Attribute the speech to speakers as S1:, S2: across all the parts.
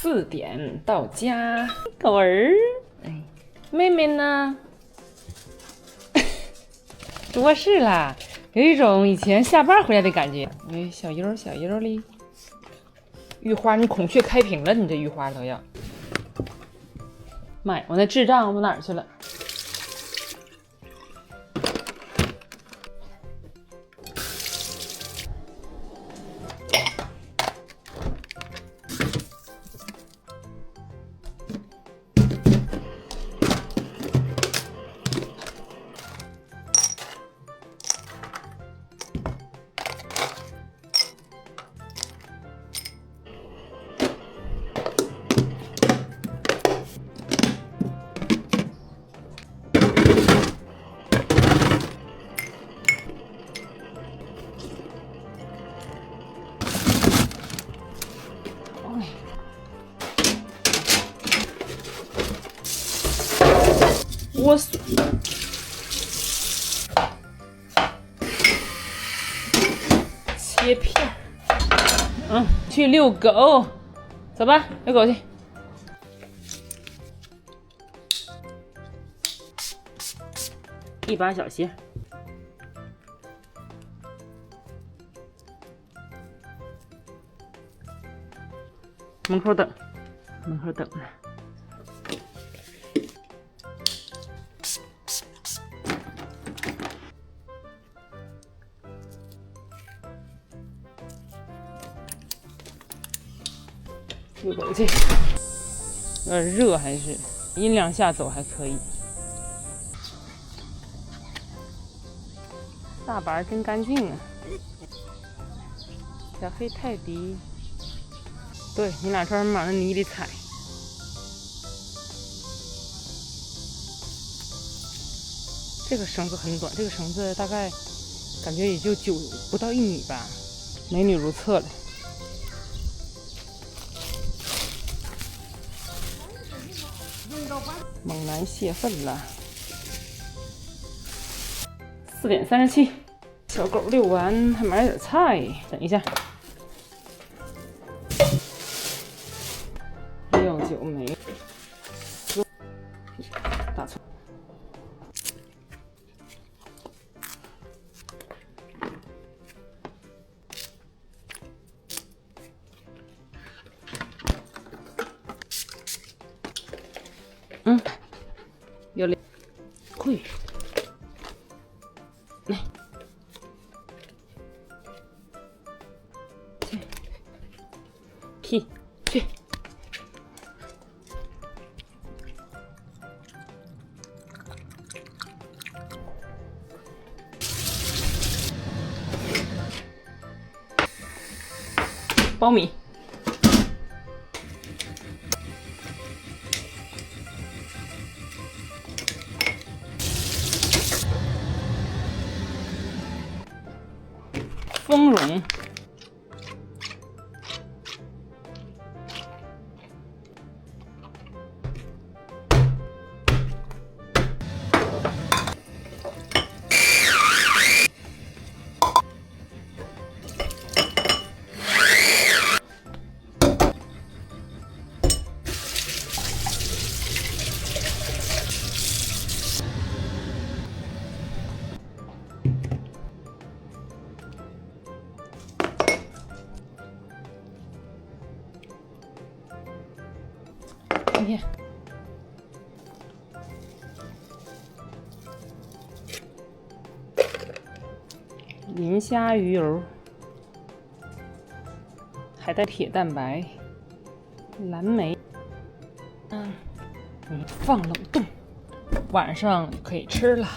S1: 4点到家，狗儿，哎，妹妹呢？多事啦，有一种以前下班回来的感觉。哎，小优小优哩，玉花，你孔雀开屏了，你这玉花都要。妈呀，我那智障我哪儿去了？我切片，去遛狗，走吧，遛狗去。一把小鞋，门口等，门口等着。遛狗去，有点热，还是阴凉下走还可以。大白真干净啊！小黑泰迪，对你俩专门往那泥里踩。这个绳子很短，这个绳子大概感觉也就不到1米吧，美女如厕了。猛男泄愤了。4点37，小狗遛完还买点菜，等一下。料酒没，大葱。有2块，来，去，苞米。丰容，看看，磷虾鱼油，还带铁蛋白，蓝莓，放冷冻，晚上就可以吃了。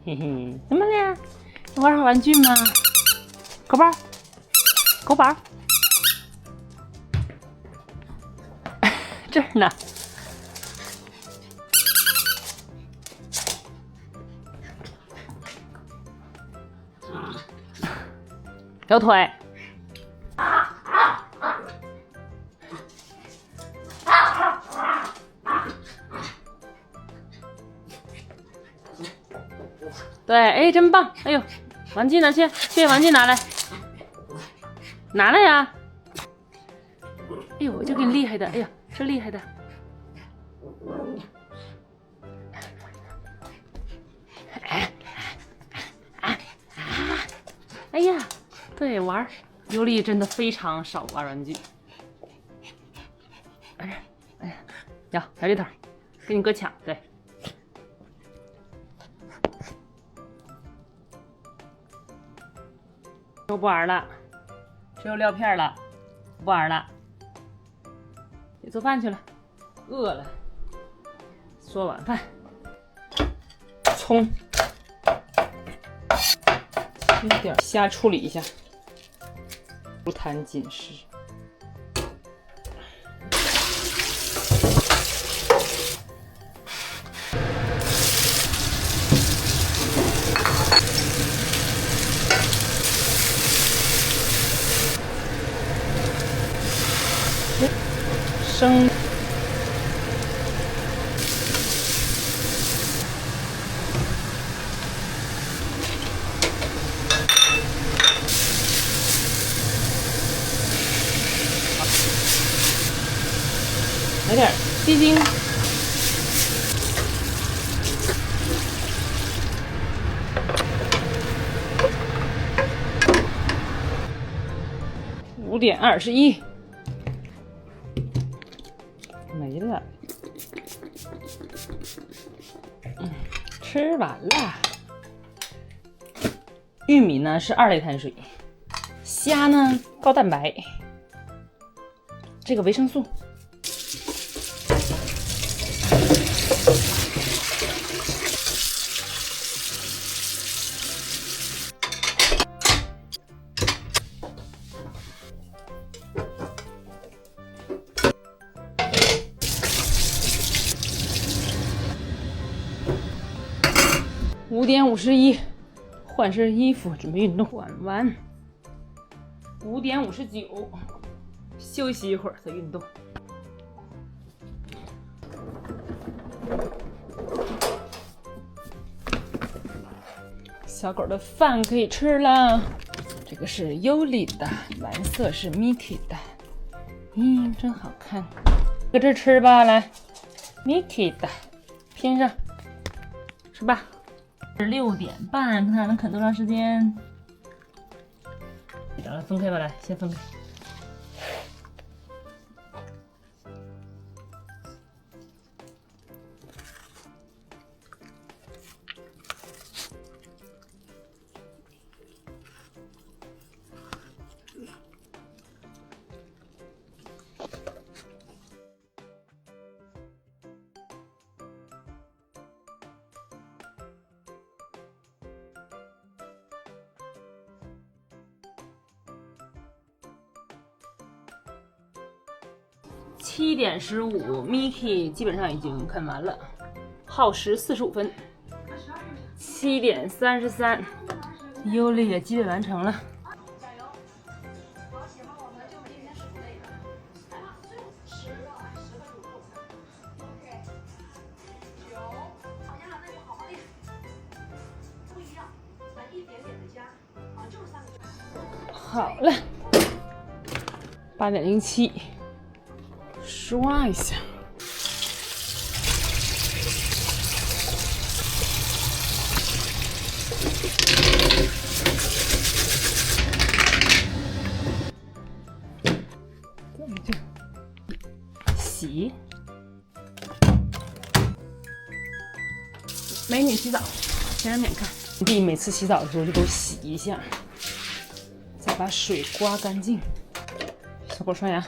S1: 嘿嘿，怎么了？你玩玩具吗？狗宝，狗宝，这儿呢。有腿。对，哎，真棒！哎呦，玩具呢？去玩具拿来，拿来呀！哎呦，我就给你厉害的，哎呀，这厉害的。哎呀，对，玩尤利真的非常少玩玩具。哎呀，小这头，跟你哥抢，对。都不玩了，只有撂片了，不玩了。得做饭去了，饿了。做晚饭，葱，切点虾处理一下，不谈紧实。生。来点鸡精，5:21，没了。吃完了。玉米呢是2类碳水，虾呢高蛋白，这个维生素。5:51，换身衣服，准备运动。换完。5:59，休息一会儿再运动。小狗的饭可以吃了，这个是尤里的，蓝色是 Mickey 的，真好看。搁这吃吧，来 ，Mickey 的，拼上，吃吧。6点半，看能啃多长时间？咱们分开吧，来，先分开。7:15 ，Mickey 基本上已经啃完了，耗时45分。7:33，尤里也基本完成了。好了，8:07。刷一下，洗。美女洗澡，先让免看。弟每次洗澡的时候就给我洗一下，再把水刮干净。小狗刷牙。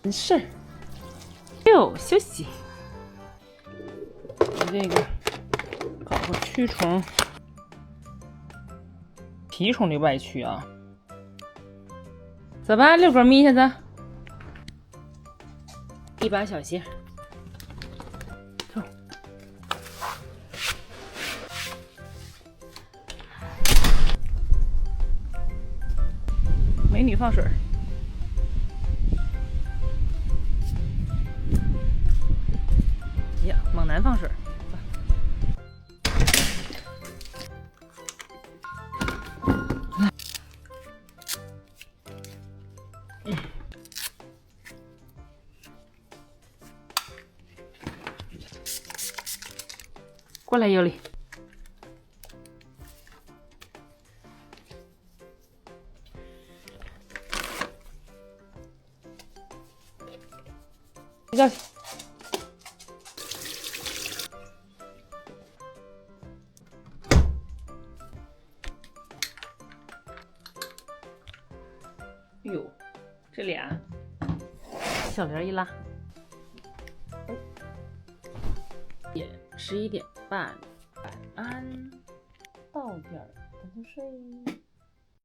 S1: 没事，休息。这个搞个驱虫，蜱虫的外区啊。走吧，遛狗咪一下子。一把小鞋，走。美女放水。呀，猛男放水。过来，尤里。睡觉去。哟，这俩小帘一拉。也11点半，晚安。到点儿咱就睡。